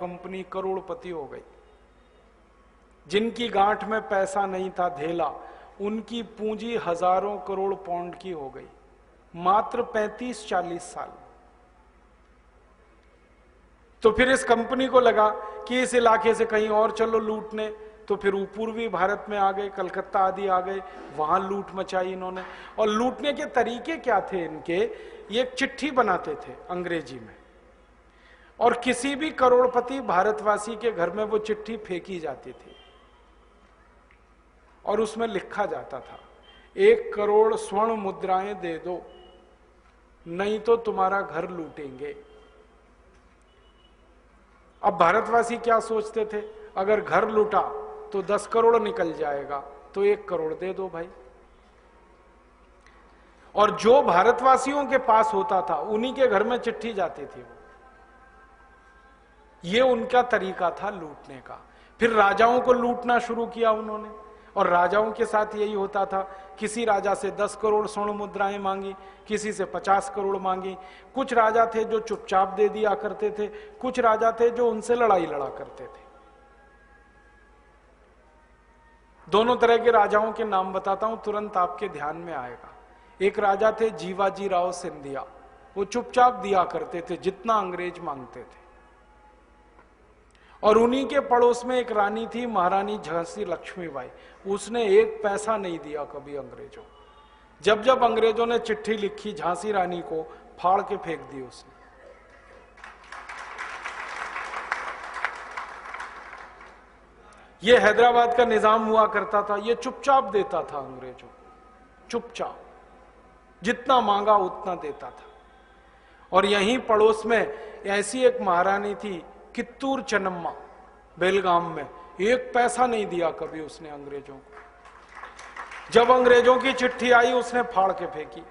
Company करोड़पति हो गई। जिनकी गांठ में पैसा नहीं था धेला, उनकी पूंजी हजारों करोड़ पाउंड की हो गई मात्र 35-40 साल। तो फिर इस कंपनी को लगा कि इस इलाके से कहीं और चलो लूटने, तो फिर पूर्वी भारत में आ गए, कलकत्ता आदि आ गए, वहां लूट मचाई इन्होंने। और लूटने के तरीके क्या थे इनके? ये एक चिट्ठी बनाते थे अंग्रेजी में, और किसी भी करोड़पति भारतवासी के घर में वो चिट्ठी फेंकी जाती थी और उसमें लिखा जाता था 1 करोड़ स्वर्ण मुद्राएं दे दो, नहीं तो तुम्हारा घर लूटेंगे। अब भारतवासी क्या सोचते थे, अगर घर लूटा तो 10 करोड़ निकल जाएगा, तो 1 करोड़ दे दो भाई। और जो भारतवासियों के पास होता था उन्हीं के घर में चिट्ठी जाती थी। ये उनका तरीका था लूटने का। फिर राजाओं को लूटना शुरू किया उन्होंने, और राजाओं के साथ यही होता था। किसी राजा से 10 करोड़ स्वर्ण मुद्राएं मांगी, किसी से 50 करोड़ मांगी। कुछ राजा थे जो चुपचाप दे दिया करते थे, कुछ राजा थे जो उनसे लड़ाई लड़ा करते थे। दोनों तरह के राजाओं के नाम बताता हूं, तुरंत आपके ध्यान में आएगा। एक राजा थे जीवाजी राव सिंधिया, वो चुपचाप दिया करते थे जितना अंग्रेज मांगते थे। और उन्हीं के पड़ोस में एक रानी थी, महारानी झांसी लक्ष्मीबाई, उसने 1 पैसा नहीं दिया कभी अंग्रेजों। जब जब अंग्रेजों ने चिट्ठी लिखी झांसी रानी को, फाड़ के फेंक दी उसने। ये हैदराबाद का निजाम हुआ करता था, ये चुपचाप देता था अंग्रेजों, चुपचाप, जितना मांगा उतना देता था। और यहीं पड़ोस में ऐसी एक महारानी थी कित्तूर चन्नम्मा, बेलगाम में, 1 पैसा नहीं दिया कभी उसने अंग्रेजों को। जब अंग्रेजों की चिट्ठी आई उसने फाड़ के फेंकी।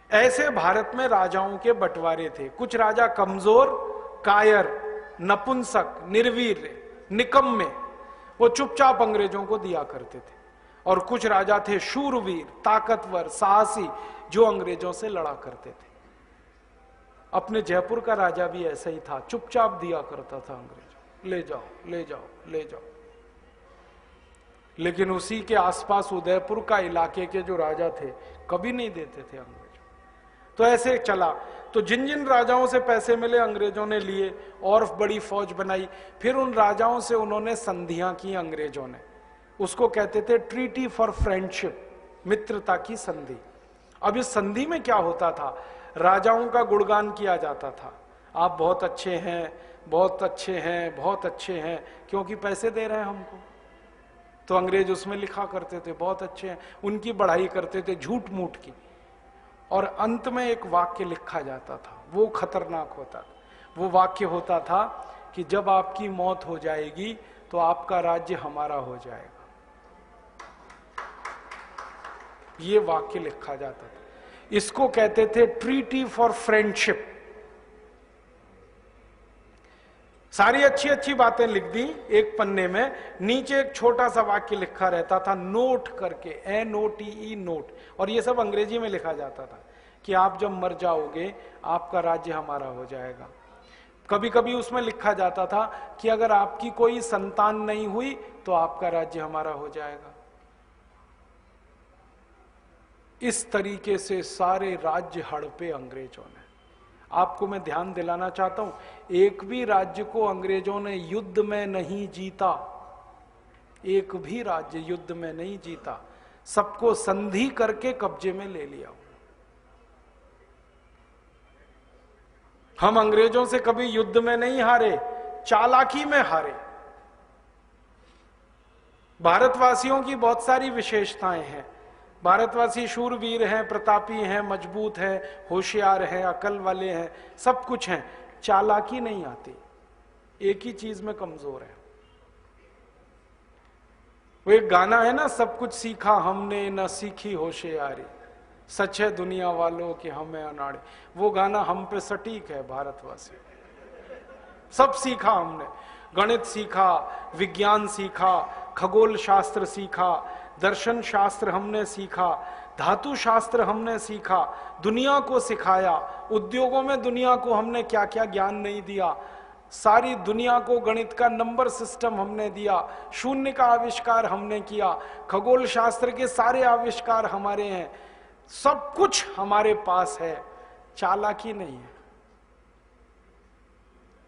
ऐसे भारत में राजाओं के बंटवारे थे। कुछ राजा कमजोर, कायर, नपुंसक, निर्वीर, निकम्मे, वो चुपचाप अंग्रेजों को दिया करते थे। और कुछ राजा थे शूरवीर, ताकतवर, साहसी, जो अंग्रेजों से लड़ा करते थे। अपने जयपुर का राजा भी ऐसा ही था, चुपचाप दिया करता था अंग्रेजों, ले जाओ ले जाओ ले जाओ। लेकिन उसी के आसपास उदयपुर का इलाके के जो राजा थे, कभी नहीं देते थे अंग्रेजों। तो ऐसे चला। तो जिन जिन राजाओं से पैसे मिले अंग्रेजों ने लिए और बड़ी फौज बनाई। फिर उन राजाओं से उन्होंने संधियां की अंग्रेजों ने, उसको कहते थे ट्रीटी फॉर फ्रेंडशिप, मित्रता की संधि। अब इस संधि में क्या होता था, राजाओं का गुणगान किया जाता था, आप बहुत अच्छे हैं, बहुत अच्छे हैं, बहुत अच्छे हैं, क्योंकि पैसे दे रहे हैं हमको। तो अंग्रेज उसमें लिखा करते थे बहुत अच्छे हैं, उनकी बढ़ाई करते थे झूठ मूठ की। और अंत में एक वाक्य लिखा जाता था, वो खतरनाक होता था। वो वाक्य होता था कि जब आपकी मौत हो जाएगी तो आपका राज्य हमारा हो जाएगा। ये वाक्य लिखा जाता था। इसको कहते थे ट्रीटी फॉर फ्रेंडशिप। सारी अच्छी अच्छी बातें लिख दी एक पन्ने में, नीचे एक छोटा सा वाक्य लिखा रहता था नोट करके, NOTE, नोट। और ये सब अंग्रेजी में लिखा जाता था कि आप जब मर जाओगे आपका राज्य हमारा हो जाएगा। कभी कभी उसमें लिखा जाता था कि अगर आपकी कोई संतान नहीं हुई तो आपका राज्य हमारा हो जाएगा। इस तरीके से सारे राज्य हड़पे अंग्रेजों ने। आपको मैं ध्यान दिलाना चाहता हूं, एक भी राज्य को अंग्रेजों ने युद्ध में नहीं जीता, एक भी राज्य युद्ध में नहीं जीता, सबको संधि करके कब्जे में ले लिया। हम अंग्रेजों से कभी युद्ध में नहीं हारे, चालाकी में हारे। भारतवासियों की बहुत सारी विशेषताएं हैं। भारतवासी शूरवीर हैं, प्रतापी हैं, मजबूत हैं, होशियार हैं, अकल वाले हैं, सब कुछ हैं। चालाकी नहीं आती, एक ही चीज में कमजोर है। वो एक गाना है ना, सब कुछ सीखा हमने न सीखी होशियारी, सच है दुनिया वालों कि हमें अनाड़े। वो गाना हम पे सटीक है। भारतवासी सब सीखा हमने, गणित सीखा, विज्ञान सीखा, खगोल शास्त्र सीखा, दर्शन शास्त्र हमने सीखा, धातु शास्त्र हमने सीखा, दुनिया को सिखाया, उद्योगों में दुनिया को हमने क्या क्या ज्ञान नहीं दिया, सारी दुनिया को गणित का नंबर सिस्टम हमने दिया, शून्य का आविष्कार हमने किया, खगोल शास्त्र के सारे आविष्कार हमारे हैं, सब कुछ हमारे पास है, चालाकी नहीं है।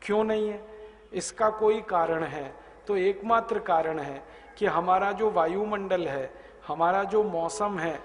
क्यों नहीं है? इसका कोई कारण है तो एकमात्र कारण है कि हमारा जो वायुमंडल है, हमारा जो मौसम है,